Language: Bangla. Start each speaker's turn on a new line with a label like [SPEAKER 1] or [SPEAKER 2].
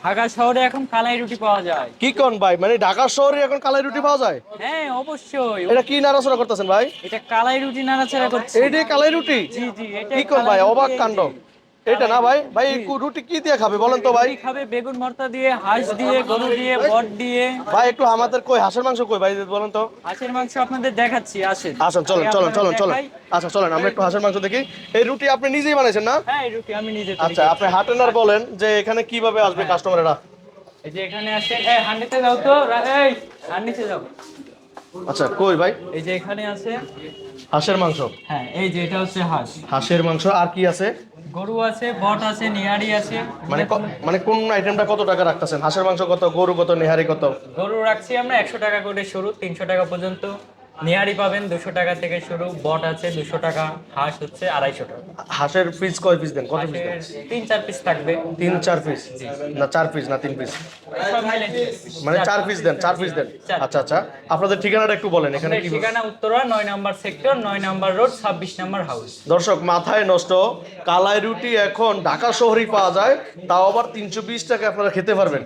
[SPEAKER 1] ঢাকা শহরে এখন কালাই রুটি পাওয়া যায়।
[SPEAKER 2] কি কোন ভাই, মানে ঢাকা শহরে এখন কালাই রুটি পাওয়া যায়?
[SPEAKER 1] হ্যাঁ অবশ্যই।
[SPEAKER 2] এটা কি নাড়াচাড়া করতেছেন ভাই?
[SPEAKER 1] এটা কালাই রুটি নাড়াচাড়া করছি।
[SPEAKER 2] এইটাই কালাই রুটি?
[SPEAKER 1] জি জি,
[SPEAKER 2] কি
[SPEAKER 1] এটাই
[SPEAKER 2] কোন
[SPEAKER 1] কালাই
[SPEAKER 2] ভাই,
[SPEAKER 1] রুটি,
[SPEAKER 2] অবাক
[SPEAKER 1] এই
[SPEAKER 2] কাণ্ড।
[SPEAKER 1] যে
[SPEAKER 2] এটা
[SPEAKER 1] কালাই
[SPEAKER 2] না ভাই,
[SPEAKER 1] রুটি।
[SPEAKER 2] ভাই
[SPEAKER 1] জি,
[SPEAKER 2] রুটি কি দিয়ে খাবে বলেন তো ভাই?
[SPEAKER 1] রুটি খাবে বেগুন ভর্তা দিয়ে, হাঁস দিয়ে, গরু দিয়ে, বট দিয়ে।
[SPEAKER 2] ভাই একটু আমাদের কই হাঁসের মাংস কই ভাই, বলেন তো।
[SPEAKER 1] হাঁসের মাংস আপনাদের দেখাচ্ছি, আসেন।
[SPEAKER 2] আসেন, চলেন
[SPEAKER 1] আগে
[SPEAKER 2] চলেন
[SPEAKER 1] আপনাদের
[SPEAKER 2] চলেন চলেন।
[SPEAKER 1] দেখাই।
[SPEAKER 2] আচ্ছা চলেন আমরা একটু হাঁসের মাংস দেখি। এই রুটি আপনি নিজেই বানাইছেন না?
[SPEAKER 1] হ্যাঁ, এই রুটি আমি নিজে তৈরি
[SPEAKER 2] আচ্ছা, আপনি
[SPEAKER 1] করছি।
[SPEAKER 2] হাটেন আর বলেন যে এখানে কিভাবে আসবে
[SPEAKER 1] হ্যাঁ,
[SPEAKER 2] কাস্টমাররা।
[SPEAKER 1] এই যে এখানে আসেন, এই হান্ডিতে যাও তো, এই হান্ডিতে যাও।
[SPEAKER 2] আচ্ছা কই ভাই?
[SPEAKER 1] এই যে এখানে আছে।
[SPEAKER 2] হাঁসের মাংস।
[SPEAKER 1] হ্যাঁ, এই যে এটা হচ্ছে হাঁস।
[SPEAKER 2] হাঁসের মাংস আর কি আছে?
[SPEAKER 1] গরু আছে, বট আছে, নিহারি আছে।
[SPEAKER 2] মানে কোন আইটেমটা কত টাকা রাখতেছেন? হাঁসের মাংস কত, গরু কত, নেহারি কত?
[SPEAKER 1] গরু রাখছি আমরা 100 টাকা করে শুরু, 300 টাকা পর্যন্ত। নিহারি পাবেন 200 টাকা থেকে শুরু, বট আছে 200 টাকা, হাঁস হচ্ছে 250 টাকা।
[SPEAKER 2] হাঁসের পিস কয় পিস দেন, কত পিস দেন?
[SPEAKER 1] হাঁসের 3-4 পিস থাকবে।
[SPEAKER 2] 3-4 পিস? না 4 পিস না 3 পিস?
[SPEAKER 1] সব মিলে
[SPEAKER 2] মানে 4 পিস দেন, 4 পিস দেন।
[SPEAKER 1] চার
[SPEAKER 2] আচ্ছা আচ্ছা, আপনাদের ঠিকানাটা একটু বলেন এখানে
[SPEAKER 1] আমাদের
[SPEAKER 2] কি।
[SPEAKER 1] ঠিকানা উত্তরা 9 নম্বর সেক্টর, 9 নম্বর রোড, 26 নম্বর হাউস।
[SPEAKER 2] দর্শক মাথায় নষ্ট, কালাই রুটি এখন ঢাকা শহরেই পাওয়া যায়, তাও আবার 320 টাকা আপনারা খেতে পারবেন।